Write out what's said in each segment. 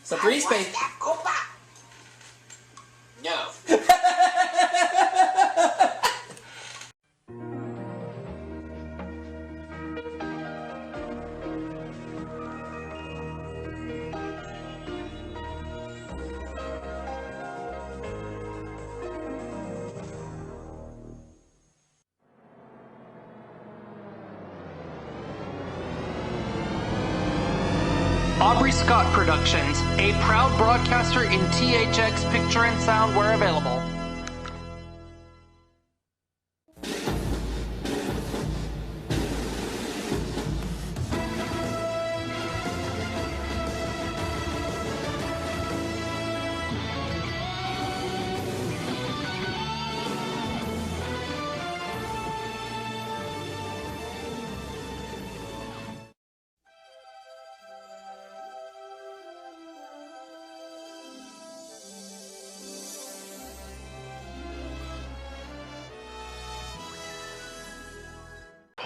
So 3 space. No. Aubrey Scott Productions, a proud broadcaster in THX picture and sound where available.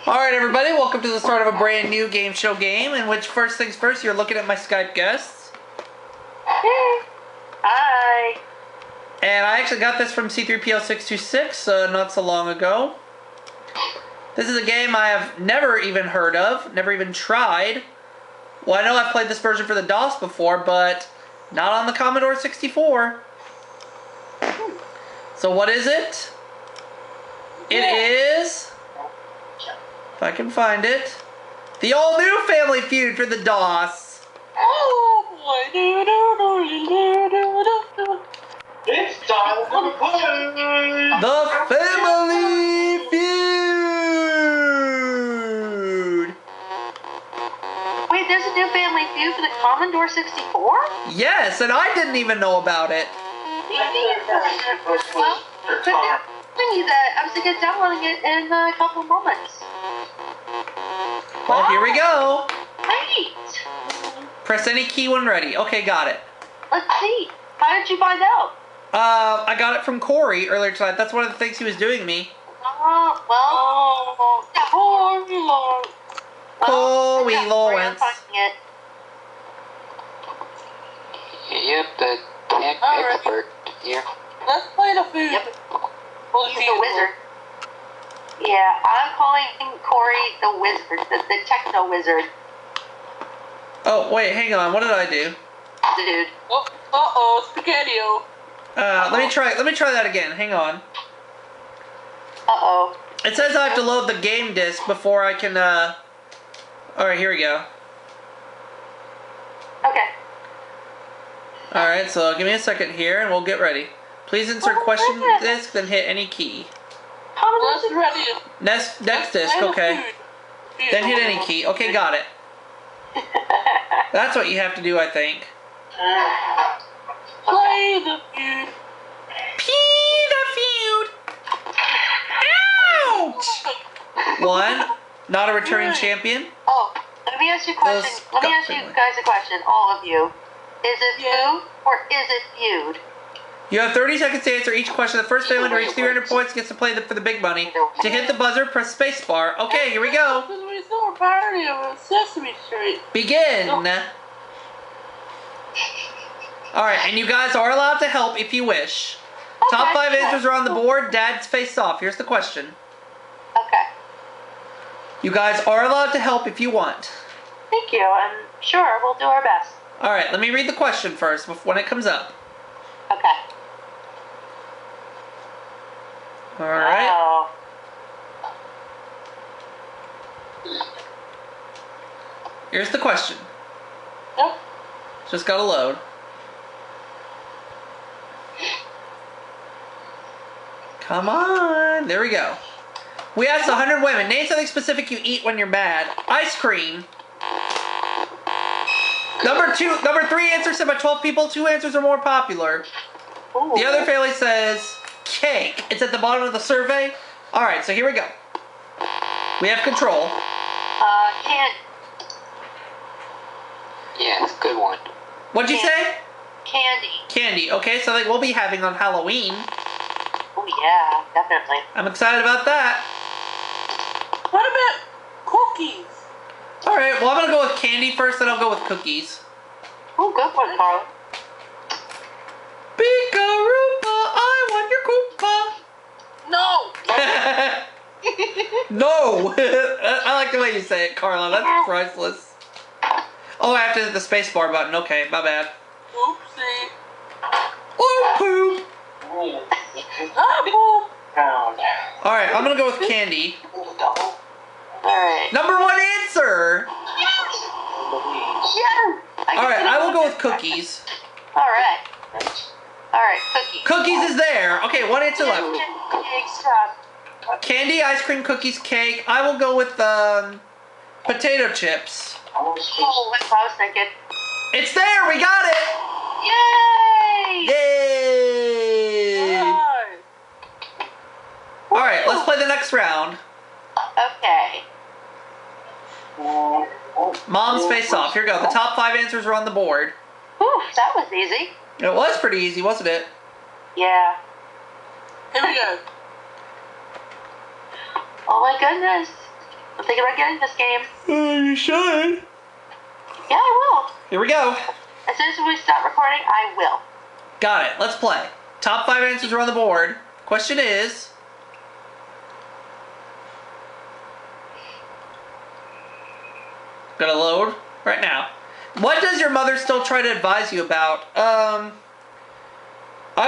Alright everybody, welcome to the start of a brand new game show game, in which first things first, you're looking at my Skype guests. Hi. And I actually got this from C3PL626 not so long ago. This is a game I have never even heard of, never even tried. Well, I know I've played this version for the DOS before, but not on the Commodore 64. So what is it? It is... if I can find it, the all-new Family Feud for the DOS. Oh boy. It's time to play! The Family Feud! Wait, there's a new Family Feud for the Commodore 64? Yes, and I didn't even know about it. Well, thingy that I was going to get downloading it in a couple of moments. Well, here we go. Great. Press any key when ready. Okay, got it. Let's see. How did you find out? I got it from Corey earlier tonight. That's one of the things he was doing me. Corey Lawrence. Yep, the tech expert here. Let's play the food. Yep. He's the wizard. Yeah, I'm calling Corey the wizard, the techno wizard. Oh, wait, hang on. What did I do? Dude. Uh-oh, spaghetti-o. Let me try that again. Hang on. Uh-oh. It says I have to load the game disc before I can, Alright, here we go. Okay. Alright, so give me a second here and we'll get ready. Please insert question disc, then hit any key. Let's ready. Next disc, okay. Then hit any key. Okay, got it. That's what you have to do, I think. Play the feud. The feud! Ouch! One, not a returning champion. Oh, let me ask you a question. Let me ask you guys a question, all of you. Is it food or is it feud? You have 30 seconds to answer each question. The first family to reach 300 points gets to play for the big money. To hit the buzzer, press spacebar. Okay, here we go. Because we saw a parody of Sesame Street. Begin. Alright, and you guys are allowed to help if you wish. Top 5 answers are on the board. Dad's face off. Here's the question. Okay. You guys are allowed to help if you want. Thank you. I'm sure we'll do our best. Alright, let me read the question first when it comes up. Okay. Alright. Oh. Here's the question. Yep. Just gotta load. Come on. There we go. We asked 100 women. Name something specific you eat when you're mad. Ice cream. Number 3 answers said by 12 people. 2 answers are more popular. Ooh. The other family says cake. It's at the bottom of the survey. Alright, so here we go. We have control. Candy. Yeah, it's a good one. What'd you say? Candy. Candy. Okay, something we'll be having on Halloween. Oh yeah, definitely. I'm excited about that. What about cookies? Alright, well I'm gonna go with candy first, then I'll go with cookies. Oh, good one, Carl. Pika-roopa, I want your Koopa. No! No! I like the way you say it, Carla. That's priceless. Oh, I have to hit the spacebar button. Okay, my bad. Oopsie. Oh, poop! Apple. Round. Alright, I'm gonna go with candy. Double. Alright. Number one answer! Yeah! Alright, I will go with cookies. Alright. Alright, cookies. Cookies is there. Okay, one answer left. Cake, stop. Candy, ice cream, cookies, cake. I will go with potato chips. Oh, that's what I was thinking. It's there. We got it. Yay! Yay! Hi. All right, let's play the next round. Okay. Mom's face off. Here we go. The top 5 answers are on the board. Ooh, that was easy. It was pretty easy, wasn't it? Yeah. Here we go. Oh my goodness. I'm thinking about getting this game. You should. Yeah, I will. Here we go. As soon as we stop recording, I will. Got it. Let's play. Top 5 answers are on the board. Question is... Gonna load right now. What does your mother still try to advise you about? I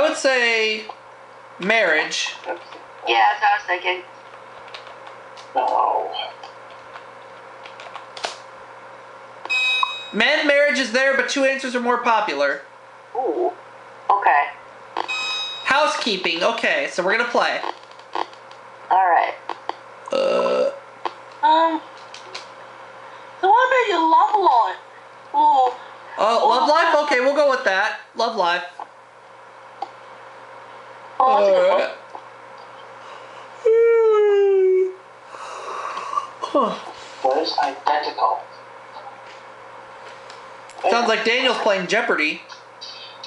would say marriage. Yeah, that's what I was thinking. No. Men, marriage is there, but 2 answers are more popular. Ooh. Okay. Housekeeping. Okay, so we're gonna play. Alright. So what about your love life? Oh. Love life? Okay, we'll go with that. Love life. Oh, that's a good one. Was identical. Sounds like Daniel's playing Jeopardy.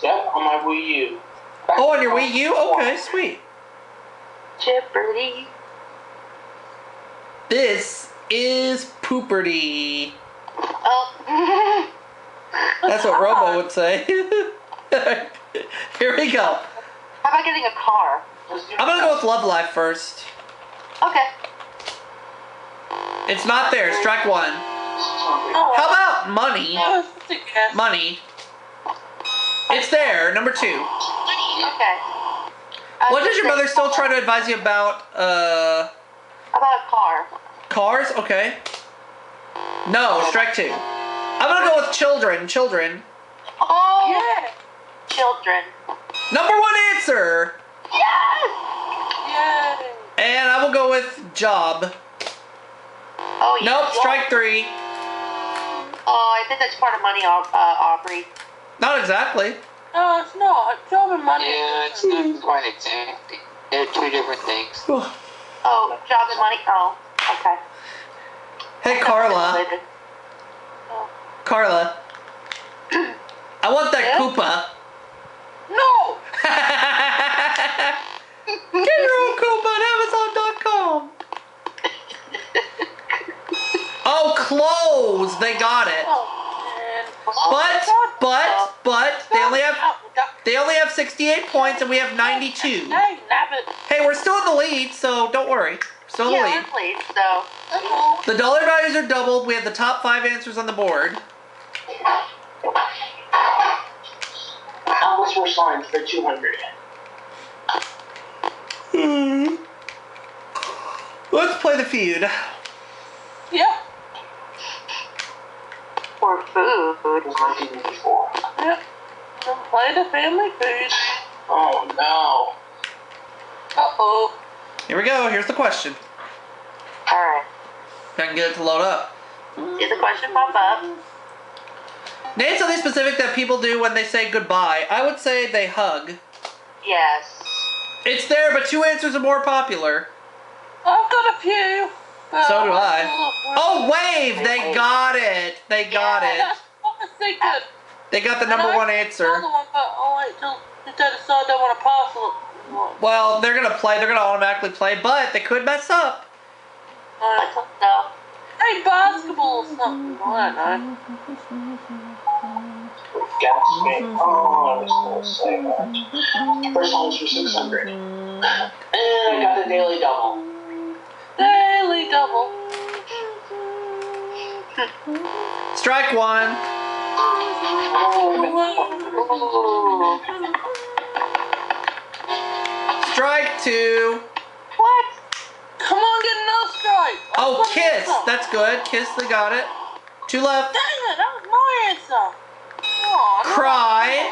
Yep, on my Wii U. Oh, on your Wii U? Okay, sweet. Jeopardy. This is Pooperty. Oh. That's what Robo would say. Here we go. How about getting a car? I'm gonna go with Love Life first. Okay. It's not there. Strike 1. Oh, How about money? that was just a guess. Money. It's there. Number 2. Okay. What does your mother still try to advise you about? How about a car? Cars? Okay. No, strike 2. I'm gonna go with children. Children. Oh, Yeah. children. Number 1 answer. Yes! Yay. And I will go with job. Oh, yeah. Nope, strike 3. Oh, I think that's part of money, Aubrey. Not exactly. No, it's not. Job and money. Yeah, it's not quite exactly. They're 2 different things. Oh, job and money. Oh, okay. Hey, Carla. Carla. I want that Yeah? Koopa. No. Get your own Koopa on Amazon.com. Oh, clothes. They got it. Oh, man. But they only have 68 points and we have 92. Hey, nabbit. Hey, we're still in the lead, so don't worry. Still in the Yeah, lead. we're pleased, so. Uh-oh. The dollar values are doubled. We have the top 5 answers on the board. How much were signs for 200? Let's play the feud. Yep. For food. It was 1984. Yep. And play the family food. Oh no. Uh-oh. Here we go. Here's the question. Alright. If I can get it to load up. Did the question pop up? Name something specific that people do when they say goodbye. I would say they hug. Yes. It's there, but 2 answers are more popular. I've got a few. So do I. Oh, wave! They got it. They got it. That's what I was thinking. They got the number 1 answer. Another one, but I'll wait till they decide they want to pass it. Well, they're gonna play. They're gonna automatically play, but they could mess up. I don't know. Hey, basketball or something. I don't know. Gas game. Oh, I was going to say that. First one was for 600. And I got a daily double. Daily double. Strike one. Strike two. What? Come on, get another strike. Oh, kiss. That's good. Kiss, they got it. Two left. Dang it, that was my answer. Oh, Cry.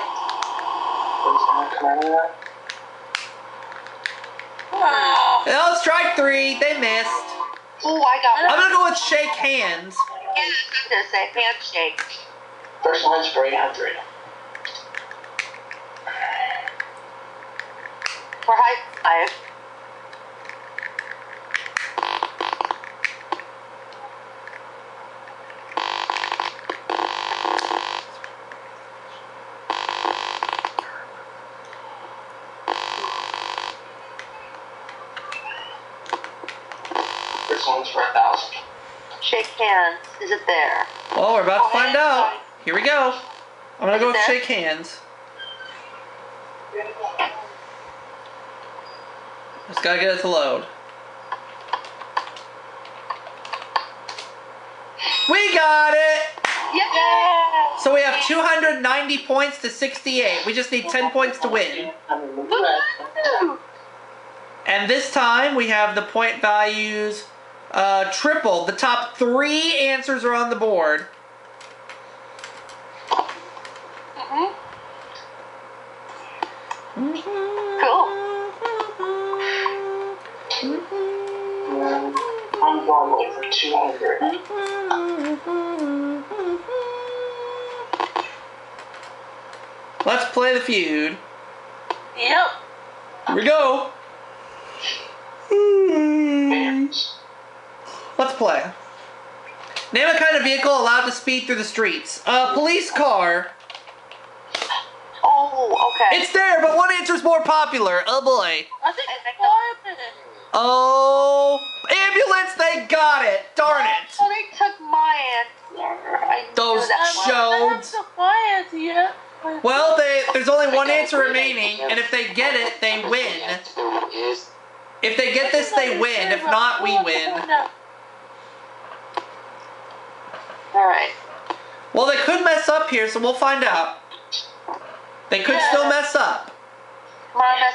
Wow. Oh, strike three. They missed. Ooh, I got I'm one. gonna go with shake hands. Yeah, I was going to say handshake. First one's for 800. For high five. First one's for 1,000. Shake hands. Is it there? Well, we're about to find out. Here we go. I'm gonna go with shake hands. Just gotta get it to load. We got it! Yeah. So we have 290 points to 68. We just need 10 points to win. Woo-hoo. And this time we have the point values tripled. The top 3 answers are on the board. Cool. I'm going for 200. Let's play the feud. Yep. Here we go. Let's play. Name a kind of vehicle allowed to speed through the streets. Police car. Oh, okay. It's there, but one answer's more popular. Oh boy. I think it's fireman. Oh, ambulance, they got it. Darn it. Oh, they took my answer. I knew Those that one. I haven't shows. the my answer yet. Well, there's only one answer remaining, and if they get it, they The win. answer is If they get this, they win. If not, we win. Alright. Well, they could mess up here, so we'll find out. They could still mess up. Come on, miss.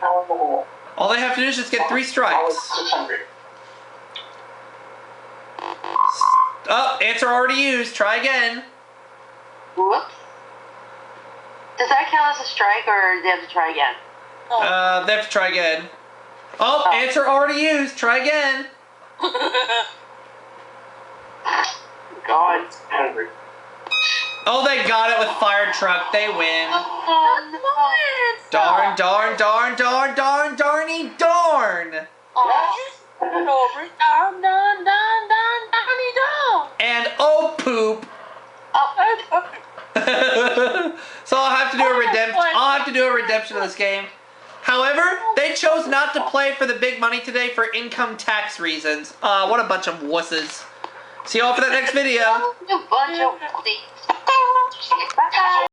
Oh, All they have to do is just get 3 strikes. 600. Oh, answer already used. Try again. Whoops. Does that count as a strike, or do they have to try again? They have to try again. Oh, answer already used. Try again. God. 100. Oh, they got it with fire truck. They win. Oh, Darn, darn, darn, darn, darn, darny, darn. And oh, poop. So I'll have to do a redemption. I'll have to do a redemption of this game. However, they chose not to play for the big money today for income tax reasons. What a bunch of wusses. See you all for that next video. You bunch of thieves. Bye.